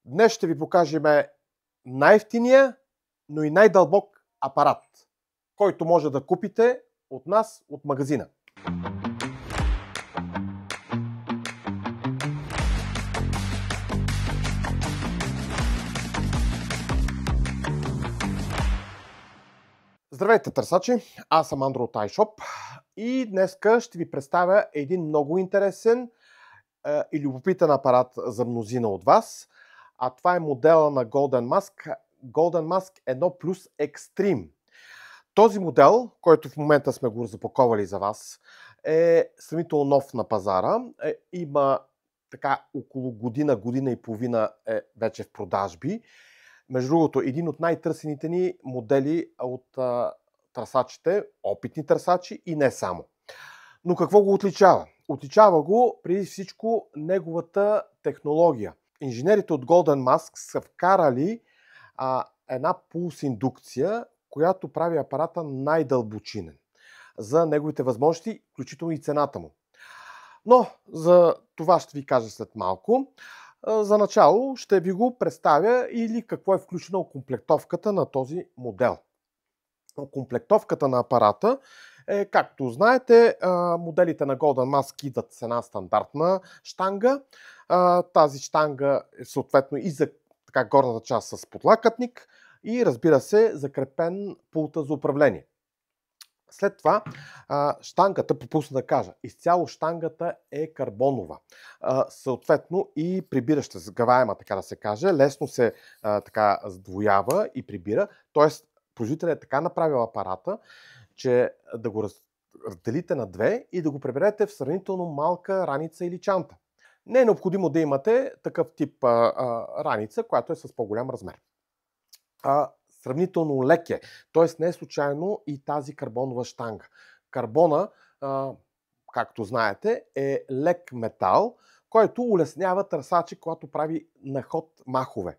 Днес ще ви покажем най-евтиния, но и най-дълбок апарат, който може да купите от нас, от магазина. Здравейте, търсачи! Аз съм Андро от iShop и днеска ще ви представя един много интересен и любопитен апарат за мнозина от вас. А това е модела на Golden Mask, Golden Mask 1 Plus Extreme. Този модел, който в момента сме го запаковали за вас, е сравнително нов на пазара. Има така около година, година и половина е вече в продажби. Между другото, един от най-търсените ни модели от търсачите, опитни търсачи и не само. Но какво го отличава? Отличава го преди всичко неговата технология. Инженерите от Golden Mask са вкарали една пулс-индукция, която прави апарата най-дълбочинен за неговите възможности, включително и цената му. Но за това ще ви кажа след малко. За начало ще ви го представя или какво е включено в комплектовката на този модел. Комплектовката на апарата е, както знаете, моделите на Golden Mask идват с една стандартна щанга. Тази щанга е съответно и за така горната част с подлакътник и, разбира се, закрепен пулта за управление. След това щангата, пропусна да кажа, изцяло щангата е карбонова. Съответно и прибираща, сгъваема, така да се каже, лесно се така сдвоява и прибира. Тоест, производителят е така направил апарата, че да го разделите на две и да го приберете в сравнително малка раница или чанта. Не е необходимо да имате такъв тип раница, която е с по-голям размер. Сравнително лек е, т.е. не е случайно и тази карбонова щанга. Карбона, както знаете, е лек метал, който улеснява търсачи, когато прави на ход махове.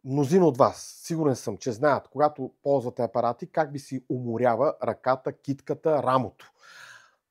Мнозина от вас, сигурен съм, че знаят, когато ползвате апарати, как ви си уморява ръката, китката, рамото.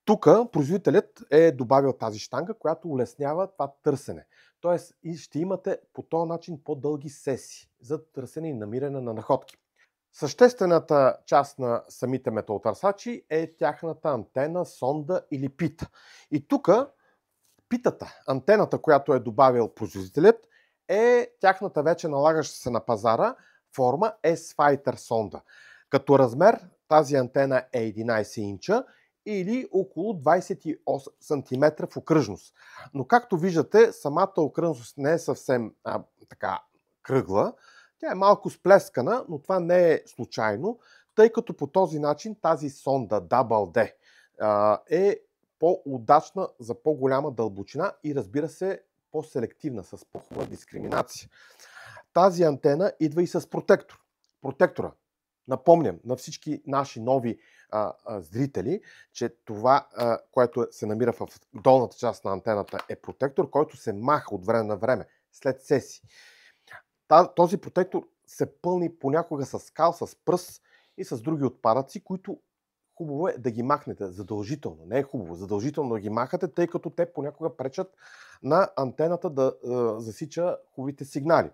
Тук производителят е добавил тази щанга, която улеснява това търсене. Тоест ще имате по този начин по-дълги сесии за търсене и намиране на находки. Съществената част на самите металотърсачи е тяхната антена, сонда или пита. И тук питата, антената, която е добавил производителят, е тяхната вече налагаща се на пазара форма S-Fighter сонда. Като размер тази антена е 11 инча или около 28 см в окръжност. Но както виждате, самата окръжност не е съвсем така кръгла. Тя е малко сплескана, но това не е случайно, тъй като по този начин тази сонда WD е по-удачна за по-голяма дълбочина и, разбира се, по-селективна, с по-хубава дискриминация. Тази антена идва и с протектор. Протектора, напомням на всички наши нови зрители, че това, което се намира в долната част на антената, е протектор, който се маха от време на време, след сесии. Този протектор се пълни понякога с кал, с пръст и с други отпадъци, които хубаво е да ги махнете задължително. Не е хубаво, задължително да ги махате, тъй като те понякога пречат на антената да засича хубавите сигнали.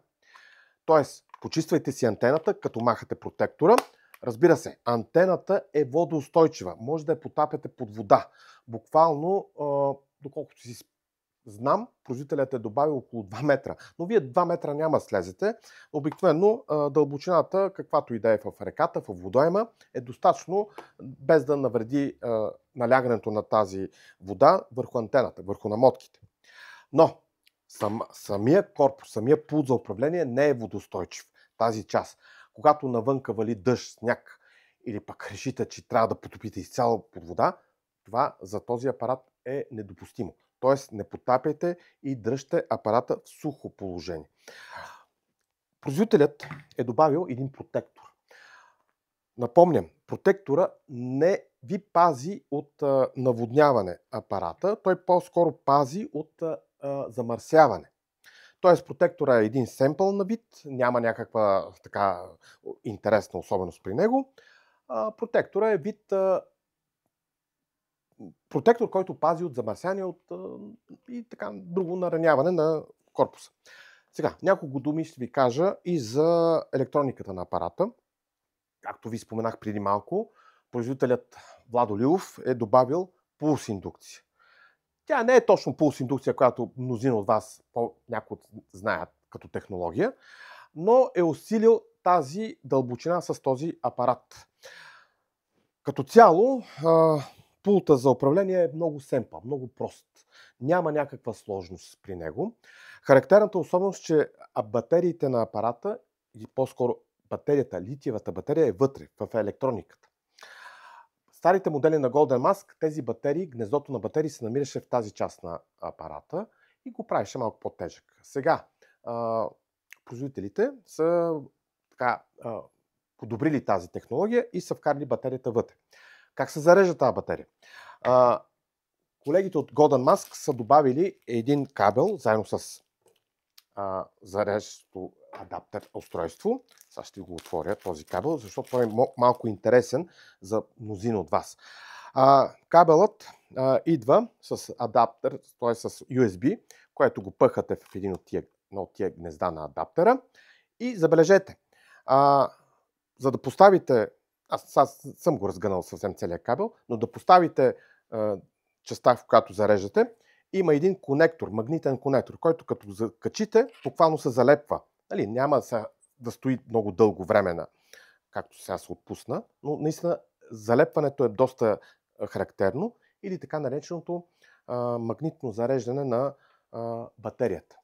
Тоест, почиствайте си антената, като махате протектора. Разбира се, антената е водоустойчива. Може да я потапяте под вода. Буквално, доколкото си знам, производителят е добавил около 2 метра. Но вие 2 метра няма да слезете. Обикновено дълбочината, каквато и да е в реката, в водоема, е достатъчно, без да навреди налягането на тази вода върху антената, върху намотките. Но самия корпус, самия пулт за управление не е водостойчив. Тази част. Когато навънка вали дъжд, сняг или пък решите, че трябва да потопите изцяло под вода, това за този апарат е недопустимо. Тоест не потапяйте и дръжте апарата в сухо положение. Производителят е добавил един протектор. Напомням, протектора не ви пази от наводняване апарата, той по-скоро пази от замърсяване. Тоест протектора е един семпъл на вид, няма някаква така интересна особеност при него. Протектора е вид протектор, който пази от замърсяване и така друго нараняване на корпуса. Сега, няколко думи ще ви кажа и за електрониката на апарата. Както ви споменах преди малко, производителят Владо Лилов е добавил пулс индукция. Тя не е точно пулс индукция, която мнозина от вас някои знаят като технология, но е усилил тази дълбочина с този апарат. Като цяло, пулта за управление е много семпъл, много прост. Няма някаква сложност при него. Характерната особеност, че батериите на апарата, и по-скоро батерията, литиевата батерия е вътре, в електрониката. Старите модели на Golden Mask, тези батерии, гнездото на батерии се намираше в тази част на апарата и го правеше малко по-тежък. Сега, производителите са подобрили тази технология и са вкарали батерията вътре. Как се зарежда тази батерия? Колегите от Golden Mask са добавили един кабел, заедно с зареждащо адаптер устройство. Сега ще го отворя този кабел, защото той е малко интересен за мнозина от вас. Кабелът идва с адаптер, т.е. с USB, което го пъхате в един от тия гнезда на адаптера. И забележете, за да поставите, аз съм го разгънал съвсем целият кабел, но да поставите частта, в която зареждате, има един конектор, магнитен конектор, който като го закачите, буквално се залепва. Няма да стои много дълго време, както сега се отпусна, но наистина залепването е доста характерно или така нареченото магнитно зареждане на батерията.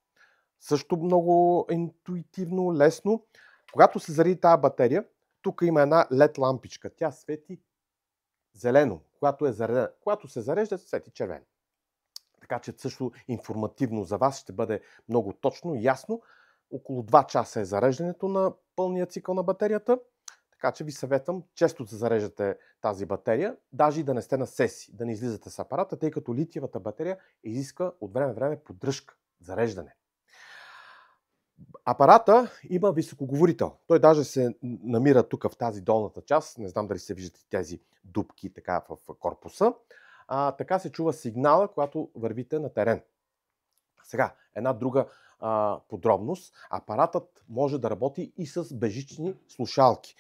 Също много интуитивно, лесно. Когато се зареди тази батерия, тук има една LED лампичка. Тя свети зелено. Когато се зарежда, свети червено. Така че също информативно за вас ще бъде много точно и ясно. Около 2 часа е зареждането на пълния цикъл на батерията. Така че ви съветвам често да зареждате тази батерия, даже и да не сте на сесии, да не излизате с апарата, тъй като литиевата батерия изисква от време в време поддръжка, зареждане. Апарата има високоговорител. Той даже се намира тук в тази долната част. Не знам дали се виждате тези дупки така в корпуса. Така се чува сигнала, когато вървите на терен. Сега, една друга подробност. Апаратът може да работи и с безжични слушалки.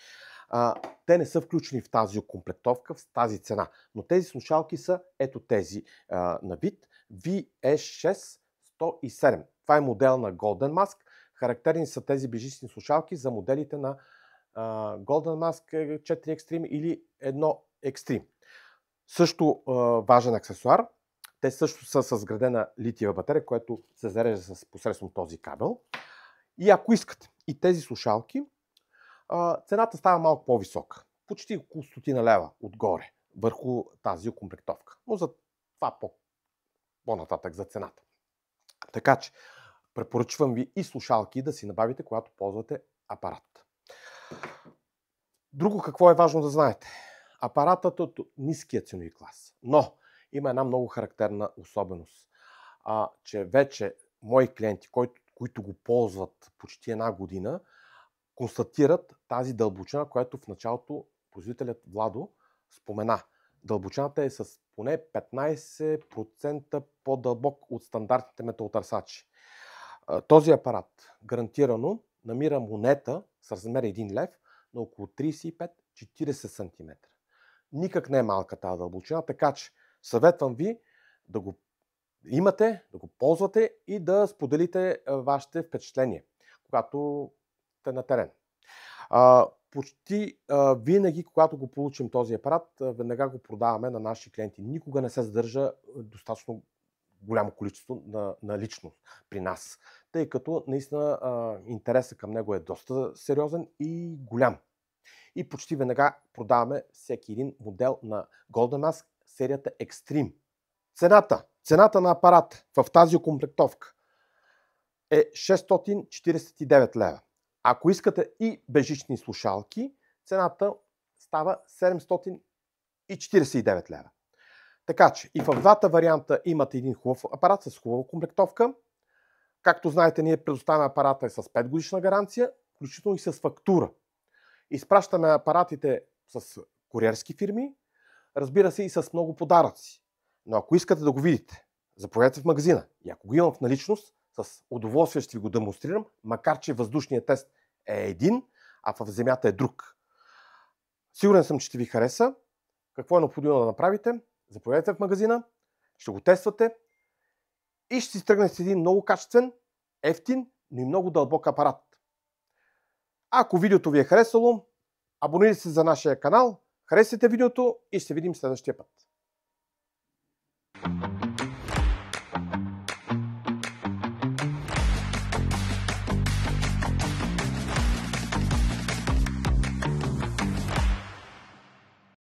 Те не са включени в тази окомплектовка, в тази цена. Но тези слушалки са ето тези на вид VS6 107. Това е модел на Golden Mask. Характерни са тези безжични слушалки за моделите на Golden Mask 4 Extreme или 1 Extreme. Също важен аксесуар. Те също са с вградена литиева батерия, което се зарежда посредством този кабел. И ако искате и тези слушалки, цената става малко по-висока. Почти около 100 лева отгоре върху тази окомплектовка. Но за това по-нататък за цената. Така че препоръчвам ви и слушалки да си набавите, когато ползвате апарат. Друго какво е важно да знаете? Апаратът е от ниския ценови клас. Но има една много характерна особеност, че вече мои клиенти, които го ползват почти една година, констатират тази дълбочина, която в началото производителят Владо спомена. Дълбочината е с поне 15% по-дълбок от стандартните металотърсачи. Този апарат гарантирано намира монета с размер 1 лев на около 35-40 см. Никак не е малка тази дълбочина, така че съветвам ви да го имате, да го ползвате и да споделите вашите впечатления, когато сте на терен. Почти винаги, когато го получим този апарат, веднага го продаваме на наши клиенти. Никога не се задържа достатъчно голямо количество на личност при нас, тъй като наистина интересът към него е доста сериозен и голям. И почти веднага продаваме всеки един модел на Golden Mask серията Extreme. Цената на апарат в тази окомплектовка е 649 лева. Ако искате и безжични слушалки, цената става 749 лева. Така че и в двата варианта имате един хубав апарат с хубава комплектовка. Както знаете, ние предоставяме апарата с 5 годишна гаранция, включително и с фактура. Изпращаме апаратите с куриерски фирми, разбира се и с много подаръци. Но ако искате да го видите, заповядайте в магазина. И ако го имам в наличност, С удоволствие ще ви го демонстрирам, макар че въздушният тест е един, а в земята е друг. Сигурен съм, че ще ви хареса. Какво е необходимо да направите? Заповядайте в магазина, ще го тествате и ще си тръгнете с един много качествен, евтин, но и много дълбок апарат. Ако видеото ви е харесало, абонирайте се за нашия канал, харесайте видеото и ще се видим следващия път.